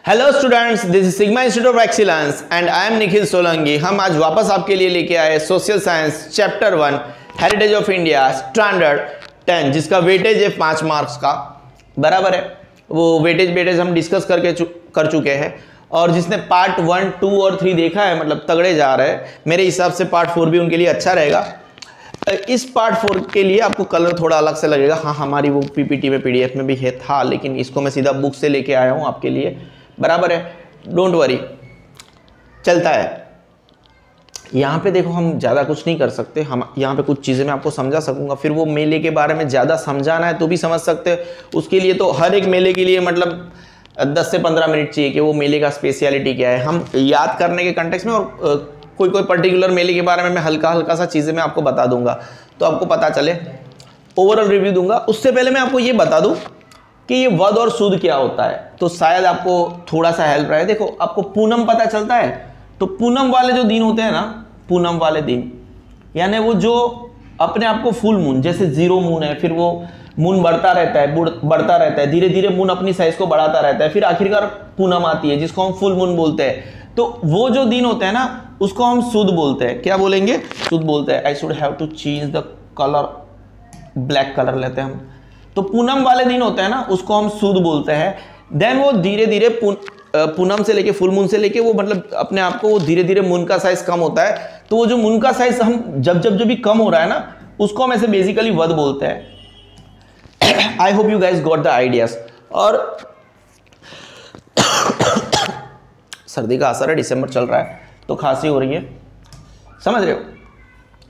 Hello students, this is sigma institute of excellence and I am Nikhil Solanki. हम आज वापस आपके लिए लेके आए social science chapter 1 heritage of India standard 10, जिसका वेटेज है 5 मार्क्स का। बराबर है, वो वेटेज हम डिस्कस कर चुके हैं। और जिसने पार्ट 1, 2 और 3 देखा है, मतलब तगड़े जा रहे हैं। मेरे हिसाब से पार्ट 4 भी उनके लिए अच्छा रहेगा। इस पार्ट 4 के लिए आपको कलर थोड़ा अलग से लगेगा। हाँ, हमारी वो पीपीटी में पीडीएफ में भी है था, लेकिन इसको मैं सीधा बुक से लेके आया हूँ आपके लिए। बराबर है, डोंट वरी, चलता है। यहाँ पे देखो, हम ज़्यादा कुछ नहीं कर सकते। हम यहाँ पे कुछ चीज़ें मैं आपको समझा सकूंगा, फिर वो मेले के बारे में ज़्यादा समझाना है तो भी समझ सकते हैं। उसके लिए तो हर एक मेले के लिए मतलब 10 से 15 मिनट चाहिए कि वो मेले का स्पेशलिटी क्या है। हम याद करने के कंटेक्स्ट में और कोई पर्टिकुलर मेले के बारे में मैं हल्का सा चीज़ें मैं आपको बता दूंगा, तो आपको पता चले। ओवरऑल रिव्यू दूंगा। उससे पहले मैं आपको ये बता दूं कि ये वध और सूद क्या होता है, तो शायद आपको थोड़ा सा हेल्प रहे। देखो, आपको पूनम पता चलता है, तो पूनम वाले जो दिन होते हैं ना, पूनम वाले दिन यानी वो जो अपने आप को फुल मून, जैसे जीरो मून है, फिर वो मून बढ़ता रहता है, धीरे धीरे मून अपनी साइज को बढ़ाता रहता है, फिर आखिरकार पूनम आती है जिसको हम फुल मून बोलते हैं। तो वो जो दिन होते हैं ना, उसको हम सुद बोलते हैं। क्या बोलेंगे? सुद बोलते हैं। I should have to change the colour, black colour लेते हैं हम। तो पूनम वाले दिन होते हैं ना, उसको हम सुद बोलते हैं। देन वो धीरे धीरे पूनम से लेके फुल मून से लेके वो मतलब अपने आप को वो धीरे धीरे मून का साइज कम होता है। तो वो जो मून का साइज हम जब भी कम हो रहा है ना, उसको हम ऐसे बेसिकली वध बोलते हैं। I hope you guys got the ideas. और सर्दी का असर है, दिसंबर चल रहा है तो खांसी हो रही है, समझ रहे हो।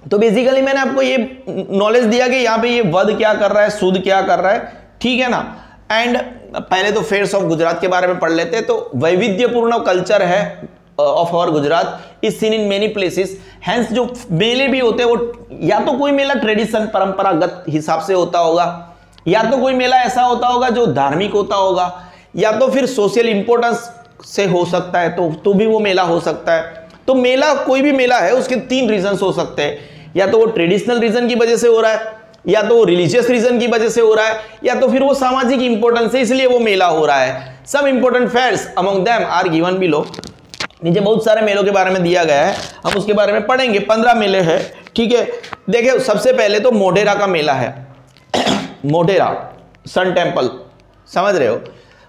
तो बेसिकली मैंने आपको ये नॉलेज दिया कि यहाँ पे ये वध क्या कर रहा है, सूद क्या कर रहा है, ठीक है ना। एंड पहले तो फेयर्स ऑफ गुजरात के बारे में पढ़ लेते हैं। तो वैविध्यपूर्ण कल्चर है of our Gujarat is seen in many places. Hence जो मेले भी होते हैं वो या तो कोई मेला ट्रेडिशन परंपरागत हिसाब से होता होगा, या तो कोई मेला ऐसा होता होगा जो धार्मिक होता होगा, या तो फिर सोशल इंपॉर्टेंस से हो सकता है, तो भी वो मेला हो सकता है। तो मेला, कोई भी मेला है, उसके 3 रीजंस हो सकते हैं। या तो वो ट्रेडिशनल रीजन की वजह से हो रहा है, या तो वो रिलीजियस रीजन की वजह से हो रहा है, या तो फिर वो सामाजिक इंपॉर्टेंस है इसलिए वो मेला हो रहा है। Some important facts among them are given below. नीचे बहुत सारे मेलों के बारे में दिया गया है, हम उसके बारे में पढ़ेंगे। 15 मेले हैं, ठीक है। देखिए, सबसे पहले तो मोढेरा का मेला है। मोढेरा सन टेम्पल, समझ रहे हो।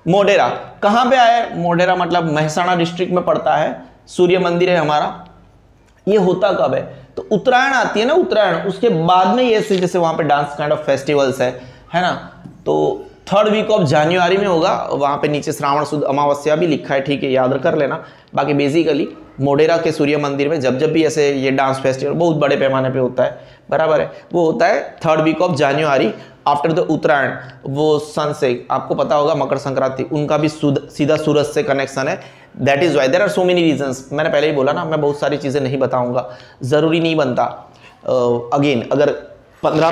मोढेरा कहाँ पे आया है? मोढेरा मतलब महसाणा डिस्ट्रिक्ट में पड़ता है। सूर्य मंदिर है हमारा। ये होता कब है? तो उत्तरायण आती है ना, उत्तरायण, उसके बाद में ये जैसे वहां पे डांस काइंड ऑफ फेस्टिवल्स है ना। तो 3rd वीक ऑफ जनवरी में होगा। वहां पे नीचे श्रावण शुद्ध अमावस्या भी लिखा है, ठीक है, याद कर लेना। बाकी बेसिकली मोढेरा के सूर्य मंदिर में जब भी ऐसे ये डांस फेस्टिवल बहुत बड़े पैमाने पे होता है, बराबर है, वो होता है 3rd week of January after the Uttarayan. वो सन से, आपको पता होगा मकर संक्रांति, उनका भी सीधा सूरज से कनेक्शन है। That is why there are so many reasons. मैंने पहले ही बोला ना, मैं बहुत सारी चीज़ें नहीं बताऊंगा, ज़रूरी नहीं बनता। अगेन, अगर 15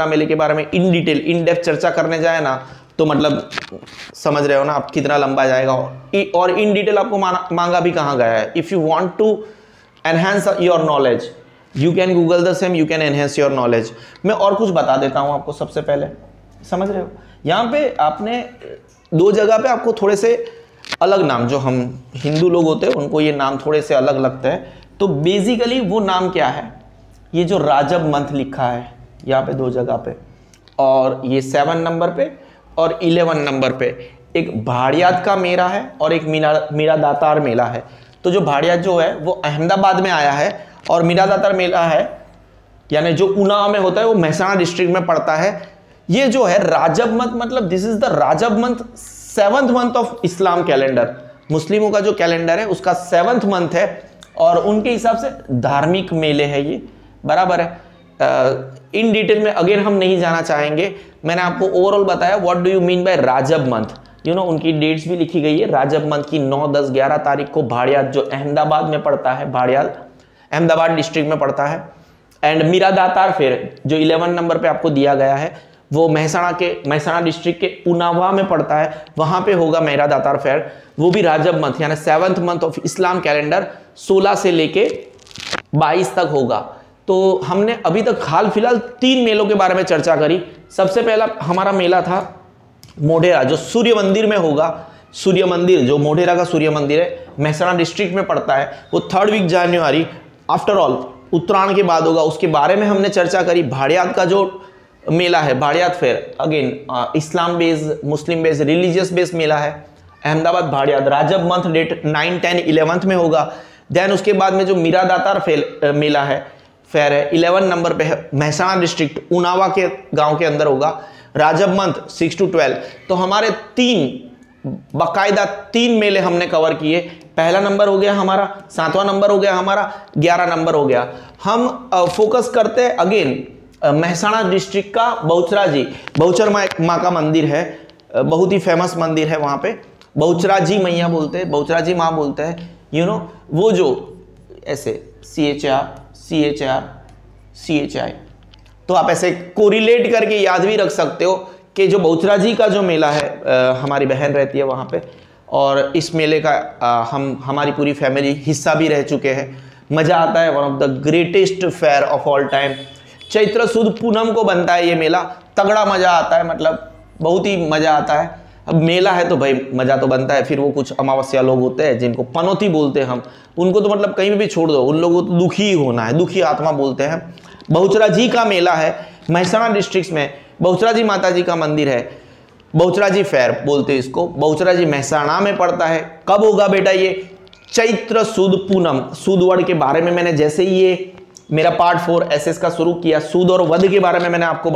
मेले के बारे में इन डिटेल इन डेप्थ चर्चा करने जाए ना, तो मतलब समझ रहे हो ना आप कितना लंबा जाएगा। और इन डिटेल आपको मांगा भी कहाँ गया है। If you want to enhance your knowledge, you can Google the same, you can enhance your knowledge. मैं और कुछ बता देता हूँ आपको। सबसे पहले, समझ रहे हो, यहाँ पे आपने 2 जगह पे आपको थोड़े से अलग नाम, जो हम हिंदू लोग होते हैं उनको ये नाम थोड़े से अलग लगते हैं। तो बेसिकली वो नाम क्या है? ये जो राजब मंथ लिखा है यहाँ पे 2 जगह पे, और ये 7 नंबर पे और 11 नंबर पे, एक भाड़ियात का मेला है और एक मीरा दातार मेला है। तो जो भाड़ियात जो है वो अहमदाबाद में आया है, और मीरा दातार मेला है यानी जो उन्नाव में होता है वो महसाणा डिस्ट्रिक्ट में पड़ता है। ये जो है राजब मंथ, मतलब this is the Rajab month, 7th month of Islam calendar. मुस्लिमों का जो कैलेंडर है उसका 7th मंथ है, और उनके हिसाब से धार्मिक मेले है ये, बराबर है। इन डिटेल में अगेन हम नहीं जाना चाहेंगे। मैंने आपको ओवरऑल बताया what do you mean by Rajab month. You know, उनकी डेट्स भी लिखी गई है। राजब मंथ की 9, 10, 11 तारीख को भाड़ियात, जो अहमदाबाद में पड़ता है, भाड़ियात अहमदाबाद डिस्ट्रिक्ट में पड़ता है। एंड मीरा दातार फेयर जो 11 नंबर पे आपको दिया गया है, वो महसाणा डिस्ट्रिक्ट के उन्नाव में पड़ता है, वहां पे होगा मीरा दातार फेयर। वो भी राजब मंथ यानी 7th month of Islam calendar 16 से लेके 22 तक होगा। तो हमने अभी तक हाल फिलहाल 3 मेलों के बारे में चर्चा करी। सबसे पहला हमारा मेला था मोढेरा, जो सूर्य मंदिर में होगा। सूर्य मंदिर, जो मोढेरा का सूर्य मंदिर है, महसाणा डिस्ट्रिक्ट में पड़ता है, वो 3rd वीक जनवरी आफ्टर ऑल उत्तरायण के बाद होगा। उसके बारे में हमने चर्चा करी। भाड़ियात का जो मेला है, भाड़ियात फेयर, अगेन इस्लाम बेस्ड, मुस्लिम बेस्ड, रिलीजियस बेस्ड मेला है, अहमदाबाद भाड़ियात, राजब मंथ डेट 9, 10, 11 में होगा। देन उसके बाद में जो मीरा दातार मेला है, फेयर है, 11 नंबर पे है, महसाणा डिस्ट्रिक्ट उनावा के गांव के अंदर होगा, राजब मंथ 6 to 12। तो हमारे 3 मेले हमने कवर किए। पहला नंबर हो गया हमारा, 7वां नंबर हो गया हमारा, 11 नंबर हो गया। हम फोकस करते हैं अगेन महसाणा डिस्ट्रिक्ट का बहुचरा जी, बहुचर माँ का मंदिर है, बहुत ही फेमस मंदिर है वहाँ पे, बहुचरा जी मैया बोलते हैं, बहुचरा जी माँ बोलते हैं, यू नो, वो जो ऐसे CHR, तो आप ऐसे कोरिलेट करके याद भी रख सकते हो कि जो बहुचरा जी का जो मेला है, हमारी बहन रहती है वहाँ पे, और इस मेले का हमारी पूरी फैमिली हिस्सा भी रह चुके हैं। मज़ा आता है, one of the greatest fair of all time. Chaitra सुद पूनम को बनता है ये मेला, तगड़ा मज़ा आता है, मतलब बहुत ही मज़ा आता है। अब मेला है तो भाई मज़ा तो बनता है। फिर वो कुछ अमावस्या लोग होते हैं जिनको पनौती बोलते हैं हम, उनको तो मतलब कहीं भी छोड़ दो, उन लोगों को तो दुखी ही होना है, दुखी आत्मा बोलते हैं। बहुचरा जी का मेला है महसाणा डिस्ट्रिक्ट में, बहुचरा जी माता जी का मंदिर है, बहुचरा जी फेयर बोलते हैं इसको, बहुचरा जी महसाणा में पड़ता है। कब होगा बेटा ये? चैत्र सुद पूनम। सुद वर्ड के बारे में मैंने जैसे ही ये मेरा पार्ट 4 SS का शुरू किया, सुद और वध के बारे में मैंने आपको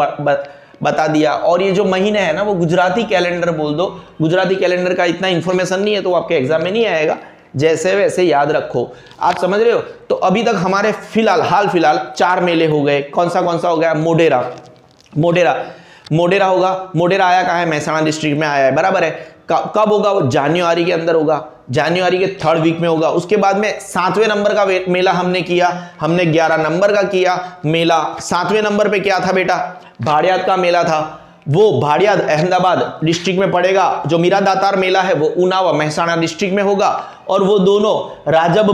बता दिया। और ये जो महीने है ना, वो गुजराती कैलेंडर बोल दो, गुजराती कैलेंडर का इतना इंफॉर्मेशन नहीं है तो आपके एग्जाम में नहीं आएगा, जैसे वैसे याद रखो, आप समझ रहे हो। तो अभी तक हमारे हाल फिलहाल 4 मेले हो गए। कौन सा हो गया? मोढेरा होगा। मोढेरा आया कहाँ है? महसाणा डिस्ट्रिक्ट में आया है, बराबर है। कब होगा? वो जनवरी के अंदर होगा, जनवरी के 3rd वीक में होगा। उसके बाद में 7वें नंबर का मेला हमने किया, हमने 11 नंबर का किया मेला। 7वें नंबर पे क्या था बेटा? भाड़ियात का मेला था। वो भाड़ियात अहमदाबाद डिस्ट्रिक्ट में पड़ेगा। जो मीरा दातार मेला है वो उनावा महसाणा डिस्ट्रिक्ट में होगा, और वो दोनों राजब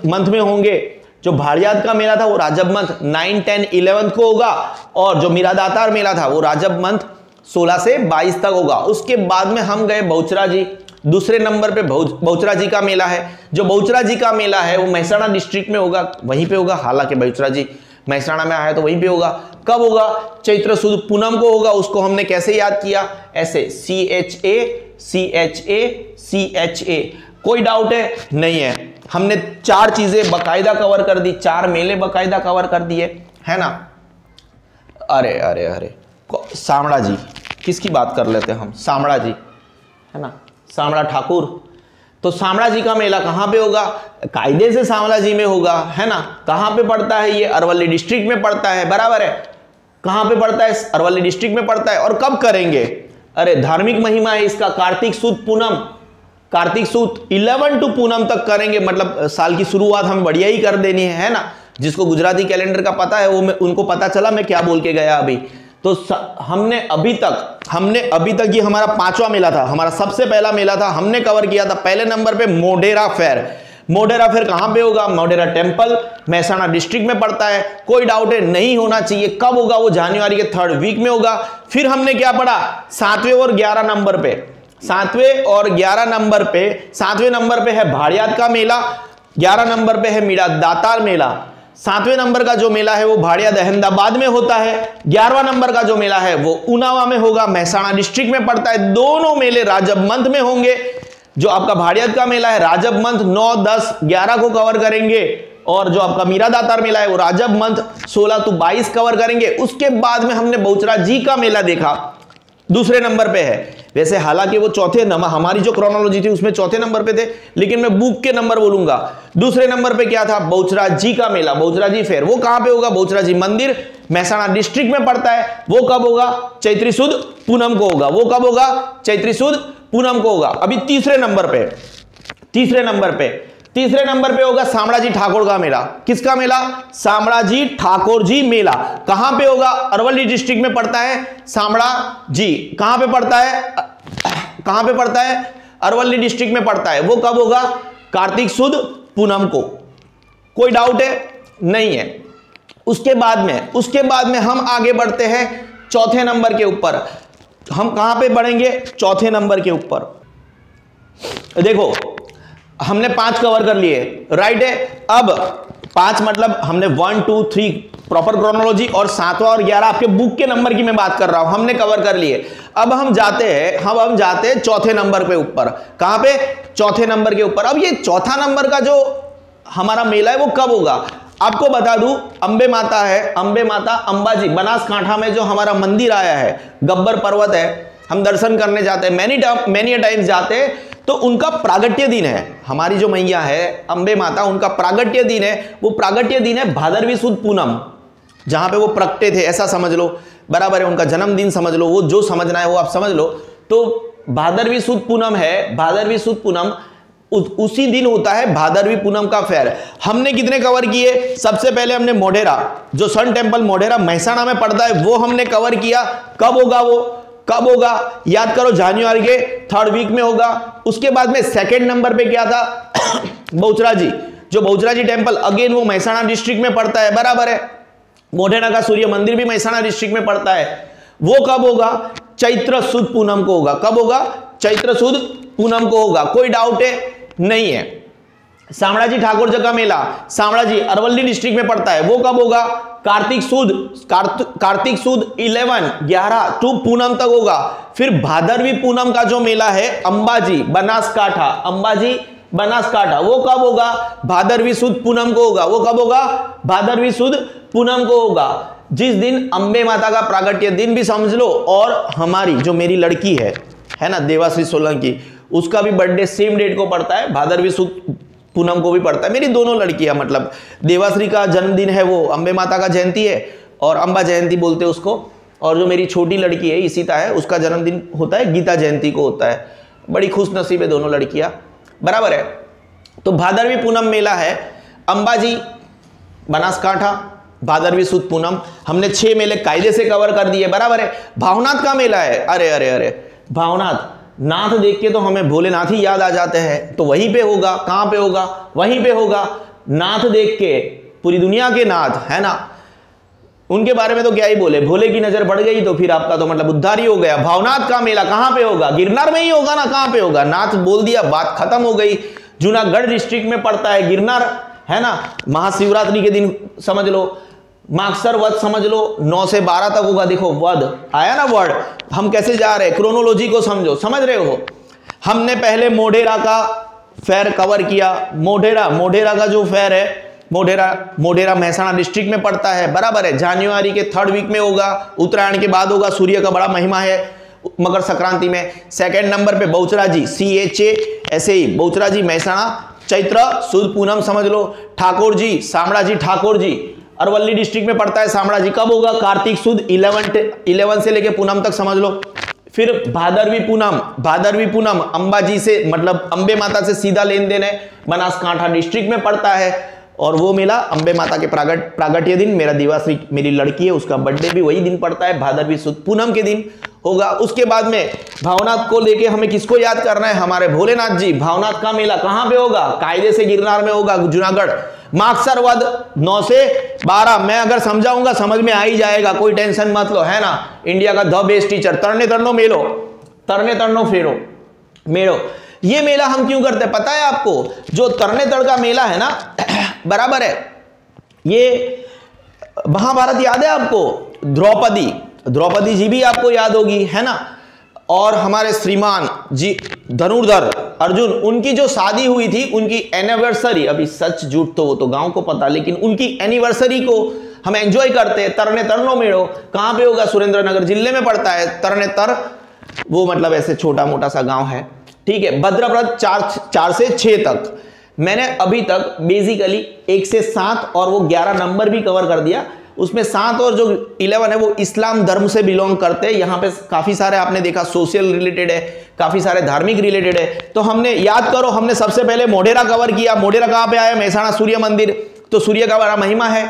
मंथ में होंगे। जो भाड़ियात का मेला था वो राजब मंथ 9, 10, 11 को होगा, और जो मीरा दातार मेला था वो राजब मंथ 16 से 22 तक होगा। उसके बाद में हम गए बहुचरा जी। दूसरे नंबर पे बहुचरा जी का मेला है। जो बहुचरा जी का मेला है वो महसाणा डिस्ट्रिक्ट में होगा, वहीं पे होगा। हालांकि बहुचरा जी महसाणा में आया तो वहीं पे होगा। कब होगा? चैत्र सुद पूनम को होगा। उसको हमने कैसे याद किया? ऐसे CHA। कोई डाउट है? नहीं है। हमने 4 चीजें बकायदा कवर कर दी, 4 मेले बकायदा कवर कर दिए, है ना। अरे सामड़ा जी, किसकी बात कर लेते हैं हम? सामड़ा जी, है ना, सामड़ा ठाकुर। तो सामड़ा जी का मेला कहाँ पे होगा? कायदे से सामड़ा जी में होगा, है ना। कहाँ पे पड़ता है ये? अरवली डिस्ट्रिक्ट में पड़ता है, बराबर है। कहाँ पे पड़ता है? अरवली डिस्ट्रिक्ट में पड़ता है। और कब करेंगे? अरे धार्मिक महिमा है इसका, कार्तिक सुद पूनम, कार्तिक सुद 11 टू पूनम तक करेंगे। मतलब साल की शुरुआत हम बढ़िया ही कर देनी है ना। जिसको गुजराती कैलेंडर का पता है वो उनको पता चला मैं क्या बोल के गया अभी। तो हमने अभी तक ये हमारा 5वां मेला था, हमारा सबसे पहला मेला था, हमने कवर किया था। पहले नंबर पे मोढेरा फेयर। मोढेरा फेयर कहां पे होगा? मोढेरा टेम्पल महसाणा डिस्ट्रिक्ट में पड़ता है। कोई डाउट है? नहीं होना चाहिए। कब होगा? वो जनवरी के 3rd वीक में होगा। फिर हमने क्या पढ़ा? 7वें और 11 नंबर पे, 7वें और 11 नंबर पे, 7वें नंबर पे है भाड़ियात का मेला, 11 नंबर पे है मीरा दातार मेला। 7वें नंबर का जो मेला है वो भाड़ियात अहमदाबाद में होता है। 11वां नंबर का जो मेला है वो उनावा में होगा, महसाणा डिस्ट्रिक्ट में पड़ता है। दोनों मेले राजब मंथ में होंगे। जो आपका भाड़ियात का मेला है राजब मंथ 9, 10, 11 को कवर करेंगे, और जो आपका मीरा दातार मेला है वो राजब मंथ 16 to 22 कवर करेंगे। उसके बाद में हमने बहुचरा जी का मेला देखा, दूसरे नंबर पे है। वैसे हालांकि वो चौथे नंबर, हमारी जो क्रोनोलॉजी थी उसमें चौथे नंबर पे थे, लेकिन मैं बुक के नंबर बोलूंगा। दूसरे नंबर पे क्या था? बहुचरा जी का मेला, बहुचरा जी फेयर। वो कहां पे होगा? बहुचरा जी मंदिर महसाणा डिस्ट्रिक्ट में पड़ता है। वो कब होगा? चैत्री सुद पूनम को होगा। वो कब होगा? चैत्री सुद पूनम को होगा। अभी तीसरे नंबर पे होगा सामड़ाजी ठाकुर का मेला। किसका मेला? सामड़ाजी ठाकुर जी मेला। कहां पे होगा? अरवली डिस्ट्रिक्ट में पड़ता है सामड़ा जी। कहां पे पड़ता है? अरवली डिस्ट्रिक्ट में पड़ता है। वो कब होगा? कार्तिक सुद पूनम को। कोई डाउट है? नहीं है। उसके बाद में हम आगे बढ़ते हैं चौथे नंबर के ऊपर। हम कहां पे बढ़ेंगे? चौथे नंबर के ऊपर। देखो हमने 5 कवर कर लिए, राइट है। अब 5 मतलब हमने 1 2 3 प्रॉपर क्रोनोलॉजी, और 7वां और 11 आपके बुक के नंबर की मैं बात कर रहा हूं, हमने कवर कर लिए। अब हम जाते हैं चौथे नंबर पे ऊपर। कहां पे? चौथे नंबर के ऊपर। अब ये चौथा नंबर का जो हमारा मेला है वो कब होगा? आपको बता दूं, अंबे माता है, अंबे माता अंबाजी बनासकांठा में जो हमारा मंदिर आया है, गब्बर पर्वत है, हम दर्शन करने जाते हैं, मैनी टाइम्स जाते हैं, तो उनका प्रागट्य दिन है। हमारी जो मैया है अंबे माता, उनका प्रागट्य दिन है। वो प्रागट्य दिन है भादरवी सुद पूनम, जहां पे वो प्रगटे थे, ऐसा समझ लो, बराबर है। उनका जन्मदिन समझ लो, वो जो समझना है वो आप समझ लो। तो भादरवी सुद पूनम है, भादरवी सुद पूनम, उसी दिन होता है भादरवी पूनम का फेयर। हमने कितने कवर किए? सबसे पहले हमने मोढेरा, जो सन टेम्पल मोढेरा महसाणा में पड़ता है, वो हमने कवर किया। कब होगा वो? कब होगा? याद करो, जनवरी के 3rd वीक में होगा। उसके बाद में 2nd नंबर पे क्या था? बहुचराजी, जो बहुचराजी टेम्पल, अगेन वो महसाणा डिस्ट्रिक्ट में पड़ता है, बराबर है। मोढेरा का सूर्य मंदिर भी महसाणा डिस्ट्रिक्ट में पड़ता है। वो कब होगा? चैत्र सुद पूनम को होगा। कब होगा? चैत्र सुद पूनम को होगा। कोई डाउट है? नहीं है। शामड़ाजी ठाकुर जी का मेला, शामड़ाजी अरवली डिस्ट्रिक्ट में पड़ता है, वो कब होगा? कार्तिक सुद 11 टू पूनम तक होगा। फिर भादरवी पूनम का जो मेला है अंबाजी बनासकांठा, अंबाजी बनासकांठा, वो कब होगा? भादरवी सुद पूनम को होगा। वो कब होगा? भादरवी सुद पूनम को होगा, जिस दिन अंबे माता का प्रागट्य दिन भी समझ लो। और हमारी जो मेरी लड़की है ना, देवाश्री सोलंकी, उसका भी बर्थडे सेम डेट को पड़ता है, भादरवी सुद पूनम को भी पड़ता है। मेरी दोनों लड़कियां, मतलब देवाश्री का जन्मदिन है वो अंबे माता का जयंती है, और अंबा जयंती बोलते हैं उसको। और जो मेरी छोटी लड़की है इशिता है, उसका जन्मदिन होता है गीता जयंती को होता है। बड़ी खुश नसीब है दोनों लड़कियां, बराबर है। तो भादरवी पूनम मेला है अंबाजी बनासकांठा, भादरवी सुद पूनम। हमने 6 मेले कायदे से कवर कर दिए, बराबर है। भावनाथ का मेला है, अरे अरे अरे, भावनाथ, नाथ देख के तो हमें भोलेनाथ ही याद आ जाते हैं। तो वहीं पे होगा। कहां पे होगा? वहीं पे होगा। नाथ देख के, पूरी दुनिया के नाथ है ना, उनके बारे में तो क्या ही बोले। भोले की नजर पड़ गई तो फिर आपका तो मतलब उद्धार ही हो गया। भावनाथ का मेला कहां पे होगा? गिरनार में ही होगा ना। कहां पे होगा? नाथ बोल दिया, बात खत्म हो गई। जूनागढ़ डिस्ट्रिक्ट में पड़ता है गिरनार, है ना। महाशिवरात्रि के दिन समझ लो, मागसर वध समझ लो, 9 से 12 तक होगा। देखो वध आया ना वर्ड, हम कैसे जा रहे हैं, क्रोनोलॉजी को समझो, समझ रहे हो। हमने पहले मोढेरा का फेयर कवर किया। मोढेरा का जो फेयर है, मोढेरा महसाणा डिस्ट्रिक्ट में पड़ता है, बराबर है। जनवरी के 3rd वीक में होगा, उत्तरायण के बाद होगा। सूर्य का बड़ा महिमा है मकर संक्रांति में। 2nd नंबर पे बहुचराजी, CHA ऐसे ही, बहुचराजी महसाणा, चैत्र सुद पूनम समझ लो। ठाकुर जी, शामड़ाजी ठाकुर जी, अरवली डिस्ट्रिक्ट में पड़ता है शामड़ाजी। कब होगा? कार्तिक सुद 11 से लेके पूनम तक समझ लो। फिर भादरवी पूनम अंबाजी से, मतलब अंबे माता से सीधा लेन देन है, बनासकांठा डिस्ट्रिक्ट में पड़ता है। और वो मेला अंबे माता के प्रागट्य दिन, मेरा देवाश्री मेरी लड़की है, उसका बर्थडे भी वही दिन पड़ता है, भादरवी सुद पूनम के दिन होगा। उसके बाद में भावनाथ को लेके हमें किसको याद करना है? हमारे भोलेनाथ जी। भावनाथ का मेला कहां पे होगा? कायदे से गिरनार में होगा, जूनागढ़। मागसर वध 9 से 12, मैं अगर समझाऊंगा समझ में आ ही जाएगा, कोई टेंशन मत लो, है ना। इंडिया का द बेस्ट टीचर, तरने तरनो मेलो, तरने तरनो फेरो मेलो। ये मेला हम क्यों करते हैं पता है आपको? जो तरने तड़ का मेला है ना, बराबर है, ये महाभारत याद है आपको? द्रौपदी जी भी आपको याद होगी, है ना। और हमारे श्रीमान जी धनुर्धर अर्जुन, उनकी जो शादी हुई थी, उनकी एनिवर्सरी, अभी सच झूठ तो वो तो गांव को पता, लेकिन उनकी एनिवर्सरी को हम एंजॉय करते हैं। तरने तरनो मेड़ो कहां पे होगा? सुरेंद्रनगर जिले में पड़ता है तरने तर, वो मतलब ऐसे छोटा मोटा सा गांव है, ठीक है। भद्रव्रत 4 से 6 तक मैंने अभी तक बेसिकली 1 से 7 और वो 11 नंबर भी कवर कर दिया। उसमें 7 और जो 11 है वो इस्लाम धर्म से बिलोंग करते हैं। यहाँ पे काफी सारे आपने देखा सोशल रिलेटेड है, काफी सारे धार्मिक रिलेटेड है। तो हमने याद करो, हमने सबसे पहले मोढेरा कवर किया। मोढेरा कहाँ पे आया? महसाणा सूर्य मंदिर। तो सूर्य का बड़ा महिमा है,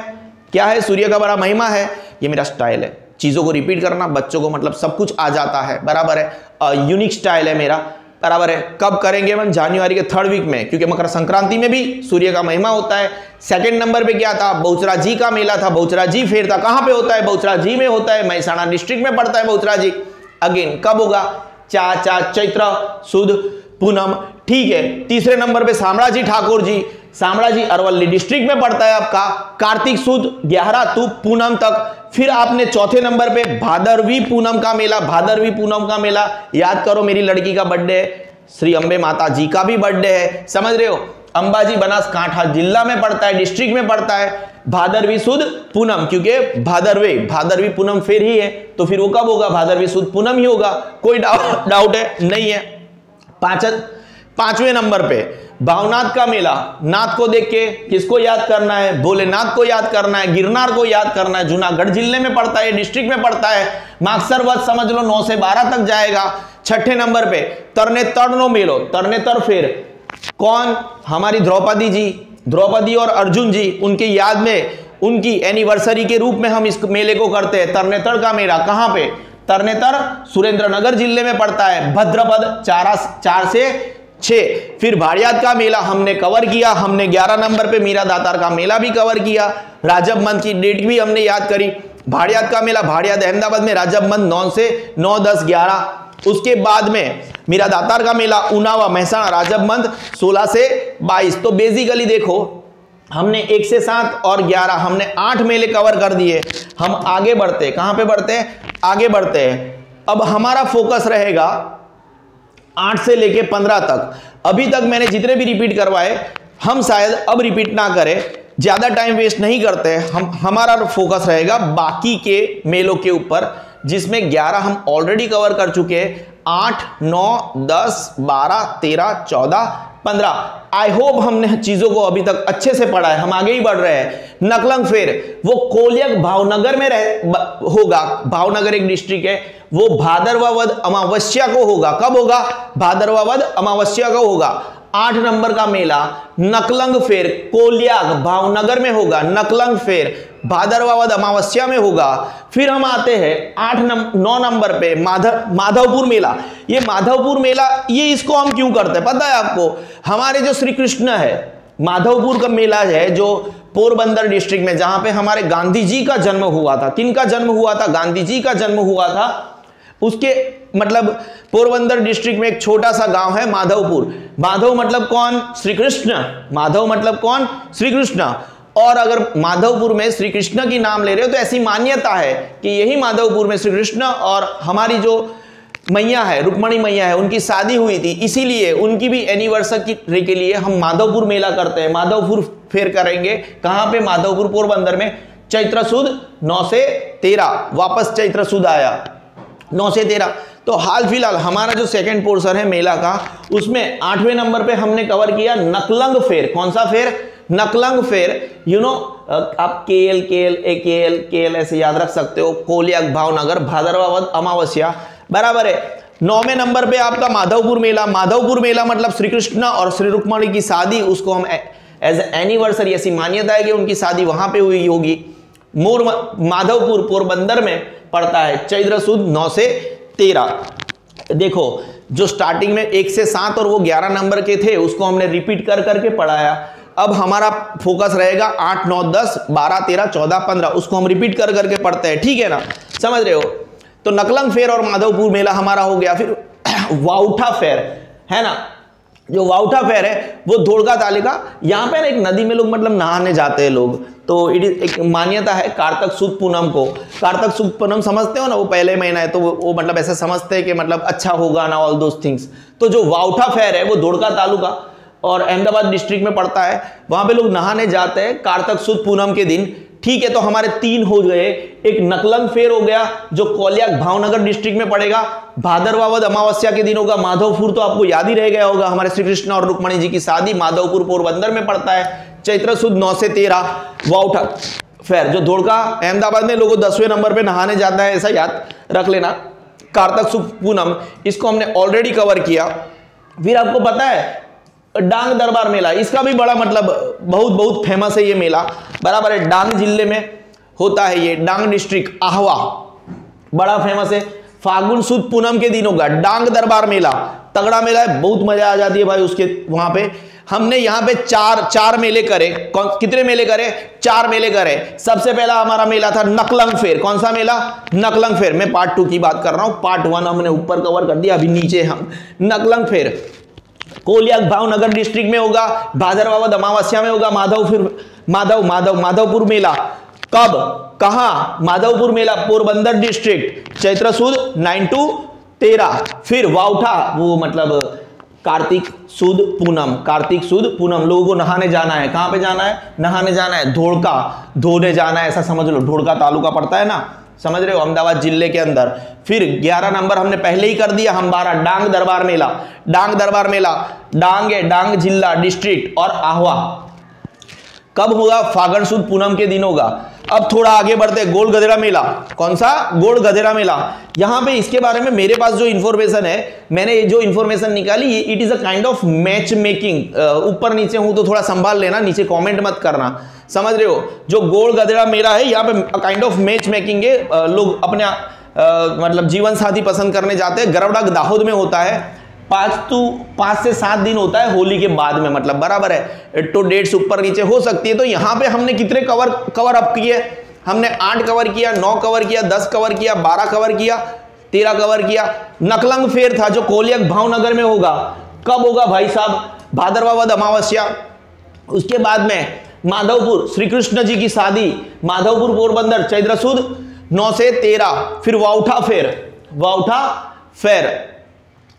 क्या है? सूर्य का बड़ा महिमा है। ये मेरा स्टाइल है, चीजों को रिपीट करना, बच्चों को मतलब सब कुछ आ जाता है, बराबर है। यूनिक स्टाइल है मेरा, बराबर है। कब करेंगे हम? जनवरी के 3rd वीक में, क्योंकि मकर संक्रांति में भी सूर्य का महिमा होता है। 2nd नंबर पे क्या था? बहुचरा जी का मेला था, बहुचरा जी फेर था। कहां पे होता है? बहुचरा जी में होता है, महसाणा डिस्ट्रिक्ट में पड़ता है बहुचरा जी। अगेन कब होगा? चैत्र सुद पूनम ठीक है। तीसरे नंबर पे शामळाजी ठाकुर जी, शामळाजी अरवली डिस्ट्रिक्ट में पड़ता है आपका। कार्तिक सुद 11 तू पूनम तक। फिर आपने चौथे नंबर पे भादरवी पूनम का मेला, भादरवी पूनम का मेला याद करो, मेरी लड़की का बर्थडे है, श्री अंबे माता जी का भी बर्थडे है, समझ रहे हो। अंबाजी बनासकांठा जिला में पड़ता है, डिस्ट्रिक्ट में पड़ता है। भादरवी सुद पूनम, क्योंकि भादरवी पूनम फिर ही है, तो फिर वो कब होगा, भादरवी सुद पूनम ही होगा, कोई डाउट है नहीं है। पांचवें नंबर पे भावनाथ का मेला, नाथ को देख के किसको याद करना है, भोलेनाथ को याद करना है, गिरनार को याद करना है। जूनागढ़ जिले में पड़ता है, डिस्ट्रिक्ट में पड़ता है। माक्सर वध समझ लो 9 से 12 तक जाएगा। छठे नंबर पे तरनेतर मेलो, तरनेतर फेर, कौन, हमारी द्रौपदी जी, द्रौपदी और अर्जुन जी, उनकी याद में, उनकी एनिवर्सरी के रूप में हम इस मेले को करते हैं। तरनेतर का मेला कहां पे, तरनेतर सुरेंद्रनगर जिले में पड़ता है। भद्रपद 4 से 6। फिर भाड़ियात का मेला हमने कवर किया, हमने 11 नंबर पे मीरा दातार का मेला भी कवर किया। राजब मंथ की डेट भी हमने याद करी। भाड़ियात का मेला, भाड़ियात अहमदाबाद में, राजब मंथ 9 से 9, 10, 11। उसके बाद में मीरा दातार का मेला उनावा महसाणा, राजब मंथ 16 से 22। तो बेसिकली देखो हमने 1 से 7 और 11 हमने 8 मेले कवर कर दिए। हम आगे बढ़ते, कहां पे बढ़ते हैं, आगे बढ़ते हैं। अब हमारा फोकस रहेगा 8 से लेके 15 तक। अभी तक मैंने जितने भी रिपीट करवाए हम शायद अब रिपीट ना करें, ज्यादा टाइम वेस्ट नहीं करते। हमारा फोकस रहेगा बाकी के मेलों के ऊपर, जिसमें 11 हम ऑलरेडी कवर कर चुके हैं। 8, 9, 10, 12, 13, 14, 15। आई होप हमने चीजों को अभी तक अच्छे से पढ़ा है, हम आगे ही बढ़ रहे हैं। नकलंग फेर वो कोलियक भावनगर में होगा, भावनगर एक डिस्ट्रिक्ट है, वो भादरवा वध अमावस्या को होगा। कब होगा, भादरवा वध अमावस्या को होगा। 8 नंबर का मेला नकलंग फेर कोलियाक भावनगर में होगा। नकलंग फेर भादरवा वध अमावस्या में होगा। फिर हम आते हैं 9 नंबर पे माधवपुर मेला। ये माधवपुर मेला, ये इसको हम क्यों करते हैं पता है आपको, हमारे जो श्री कृष्ण है, माधवपुर का मेला है जो पोरबंदर डिस्ट्रिक्ट में, जहां पे हमारे गांधी जी का जन्म हुआ था। किनका जन्म हुआ था, गांधी जी का जन्म हुआ था। उसके मतलब पोरबंदर डिस्ट्रिक्ट में एक छोटा सा गांव है माधवपुर। माधव मतलब कौन, श्री कृष्ण। माधव मतलब कौन, श्री कृष्ण। और अगर माधवपुर में श्री कृष्ण की नाम ले रहे हो तो ऐसी मान्यता है कि यही माधवपुर में श्री कृष्ण और हमारी जो मैया है, रुक्मणी मैया है, उनकी शादी हुई थी, इसीलिए उनकी भी एनिवर्सरी के लिए हम माधवपुर मेला करते हैं। माधवपुर फेर करेंगे कहां पे, माधवपुर पोरबंदर में। चैत्र सुद 9 से 13, वापस चैत्र सुद आया 9 से 13। तो हाल फिलहाल हमारा जो सेकंड पोर्शन है मेला का, उसमें 8वें नंबर पे हमने कवर किया नकलंग फेर। कौन सा फेर, नकलंग फेर। आप केएल ऐसे याद रख सकते हो। कोलियक भावनगर भादरवा वध अमावस्या, बराबर है। 9वें नंबर पे आपका माधवपुर मेला। माधवपुर मेला मतलब श्री कृष्ण और श्री रुक्मणी की शादी, उसको हम एज एनिवर्सरी, ऐसी मान्यता है कि उनकी शादी वहां पे हुई होगी। माधवपुर पोरबंदर में पड़ता है। चैत्र सुद 9 से 13। देखो जो स्टार्टिंग में 1 से 7 और वो 11 नंबर के थे, उसको हमने रिपीट कर करके पढ़ाया। अब हमारा फोकस रहेगा 8, 9, 10, 12, 13, 14, 15, उसको हम रिपीट कर करके पढ़ते हैं, ठीक है ना, समझ रहे हो। तो नकलंग फेर और माधवपुर मेला हमारा हो गया। फिर वाउठा फेर है ना, जो वाउठा फेर है वो धोड़का तालिका, यहाँ पे ना एक नदी में लोग मतलब नहाने जाते हैं लोग, तो इट इज एक मान्यता है कार्तक सुद पूनम को। कार्तक सुद पूनम समझते हो ना, वो पहले महीना है, तो वो मतलब ऐसे समझते हैं कि मतलब अच्छा होगा ना, ऑल दोस थिंग्स। तो जो वाउठा फेर है वो धोड़का तालुका और अहमदाबाद डिस्ट्रिक्ट में पड़ता है, वहां पे लोग नहाने जाते हैं कार्तक सुद पूनम के दिन, ठीक है। तो हमारे 3 हो गए। एक नकलंग फेर हो गया जो कोलियक भावनगर डिस्ट्रिक्ट में पड़ेगा, भादरवा वध अमावस्या के दिन होगा। माधवपुर तो आपको याद ही रह गया होगा, हमारे श्री कृष्ण और रुक्मणी जी की शादी माधवपुर पोरबंदर में पड़ता है। चैत्र सुद 9 से 13। वाउठा फेर जो धोड़का अहमदाबाद में लोगों 10वें नंबर पे नहाने जाता है, ऐसा याद रख लेना। कार्तक सुद पूनम, इसको हमने ऑलरेडी कवर किया। फिर आपको पता है डांग दरबार मेला, इसका भी बड़ा मतलब बहुत फेमस है ये मेला, बराबर है। डांग जिले में होता है ये, डांग डिस्ट्रिक्ट आहवा, बड़ा फेमस है। फागुन सुद पूनम के दिन होगा डांग दरबार मेला, तगड़ा मेला है, बहुत मजा आ जाती है भाई उसके वहां पे। हमने यहाँ पे चार मेले करे। कितने मेले करे, 4 मेले करे। सबसे पहला हमारा मेला था नकलंग फेर। कौन सा मेला, नकलंग फेर। मैं पार्ट 2 की बात कर रहा हूं, पार्ट 1 हमने ऊपर कवर कर दिया, अभी नीचे हम नकलंग फेर। कोलियक भावनगर डिस्ट्रिक्ट में होगा, भादरवा अमावस्या में होगा। माधवपुर मेला कब, कहां? माधवपुर मेला पोरबंदर डिस्ट्रिक्ट, चैत्र सुद 9 to 13। फिर वाउठा, वो मतलब कार्तिक सुद पूनम लोगों को नहाने जाना है। कहां पे जाना है? नहाने जाना है। धोड़का, धोने जाना है, ऐसा समझ लो। धोड़का तालुका पड़ता है ना, समझ रहे हो, अहमदाबाद जिले के अंदर। फिर 11 नंबर हमने पहले ही कर दिया, हम्बारा डांग दरबार मेला। डांग है, डांग जिला डिस्ट्रिक्ट और आहवा। कब होगा? फागण सुद पूनम के दिन होगा। अब थोड़ा आगे बढ़ते, गोल गधेरा मेला। कौन सा? गोल गधेरा मेला। यहां पे इसके बारे में मेरे पास जो इंफॉर्मेशन है, मैंने जो इंफॉर्मेशन निकाली, it is a kind of match making. ऊपर नीचे हूं तो थोड़ा संभाल लेना, नीचे कमेंट मत करना, समझ रहे हो। जो गोल गधेरा मेला है, यहाँ पे काइंड ऑफ मैच मेकिंग है। लोग अपने मतलब जीवन साथी पसंद करने जाते हैं। गरबड़ा दाहोद में होता है। 5 से 7 दिन होता है होली के बाद में, मतलब बराबर है। तो डेट्स ऊपर नीचे हो सकती है। तो यहाँ पे हमने कितने कवर अप किए? हमने 8 कवर किया, 9 कवर किया, 10 कवर किया, 12 कवर किया, 13 कवर किया। नकलंग फेर था जो कोलियक भावनगर में होगा। कब होगा भाई साहब? भादरवा अमावस्या। उसके बाद में माधवपुर, श्री कृष्ण जी की शादी, माधवपुर पोरबंदर, चैत्र सुद 9 से 13। फिर वाउठा फेर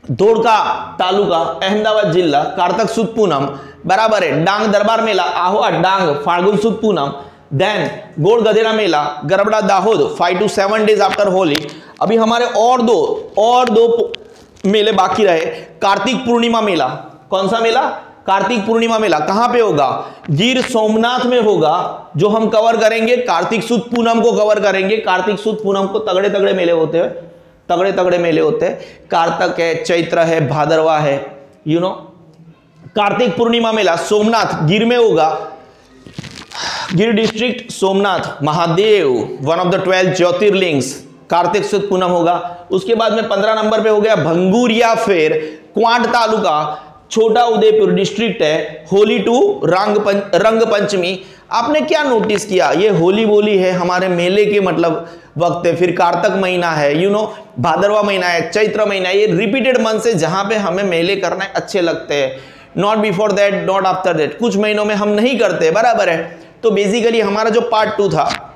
धोड़का तालुका, अहमदाबाद जिला, कार्तक सुद पूनम, बराबर है। डांग दरबार मेला, Auwa Dang, Phalgun Sud Poonam. Then Gol Gadhera mela, Garbada Dahod, 5 to 7 days after Holi. अभी हमारे और दो मेले बाकी रहे। कार्तिक पूर्णिमा मेला। कौन सा मेला? कार्तिक पूर्णिमा मेला। कहां पे होगा? गिर सोमनाथ में होगा, जो हम कवर करेंगे। कार्तिक सुद पूनम को कवर करेंगे। कार्तिक सुद पूनम को तगड़े मेले होते हैं, तगड़े मेले होते हैं। कार्तक है, चैत्र है, भादरवा है, यू नो। कार्तिक पूर्णिमा मेला सोमनाथ गिर में होगा, गिर district, Somnath Mahadev, one of the 12 jyotirlingas. Kartik सुद पूनम होगा। उसके बाद में 15 नंबर पे हो गया भंगूरिया फेर, क्वांट तालुका, छोटा उदयपुर डिस्ट्रिक्ट है। होली टू रंग पंचमी। आपने क्या नोटिस किया? ये होली बोली है, हमारे मेले के मतलब वक्त है। फिर कार्तक महीना है, यू नो, भादरवा महीना है, चैत्र महीना है। ये रिपीटेड मंथ से जहां पे हमें मेले करना अच्छे लगते हैं। Not before that, not after that. कुछ महीनों में हम नहीं करते, बराबर है। तो बेसिकली हमारा जो पार्ट 2 था,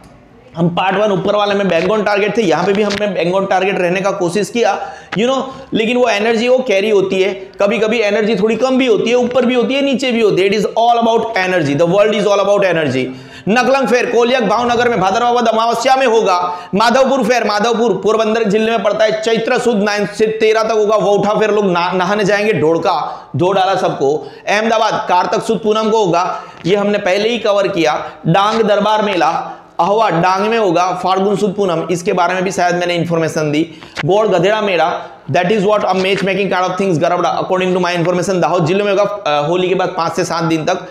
हम पार्ट 1 ऊपर वाले में बैंग ऑन टारगेट थे, यहाँ पे भी हमने बैंग ऑन टारगेट रहने का कोशिश किया, यू नो। लेकिन वो एनर्जी वो कैरी होती है। कभी कभी एनर्जी थोड़ी कम भी होती है, ऊपर भी होती है, नीचे भी होती है। It is all about energy. The world is all about energy. Naklang fair Koliyak Bhavnagar में भादरवा अमावस्या में होगा। माधवपुर फेर, माधवपुर पोरबंदर जिले में पड़ता है, चैत्र सुद 9 से 13 तक होगा। वोठा फेर लोग नहाने जाएंगे, ढोड़का धो डाला सबको। अहमदाबाद कार्तक सुद पूनम को होगा, ये हमने पहले ही कवर किया। डांग दरबार मेला अहवा डांग में होगा, फाल्गुन सुद पूनम, इसके बारे में भी शायद मैंने इंफॉर्मेशन दी। Gol Gadheda mela, that is what a matchmaking kind of things, Garbada, according to my information, Dahod जिले में होगा होली के बाद 5 से 7 दिन तक।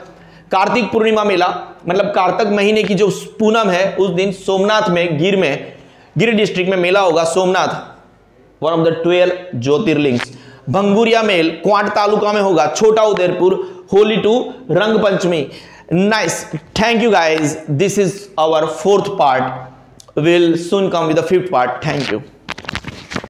कार्तिक पूर्णिमा मेला मतलब कार्तिक महीने की जो पूनम है, उस दिन सोमनाथ में, गिर डिस्ट्रिक्ट में मेला होगा। Somnath, one of the 12 jyotirlingas. Bhanguriya मेल क्वांट तालुका में होगा, छोटा उदयपुर, होली टू रंग पंचमी। Nice. Thank you guys. This is our 4th part. We'll soon come with the 5th part. Thank you.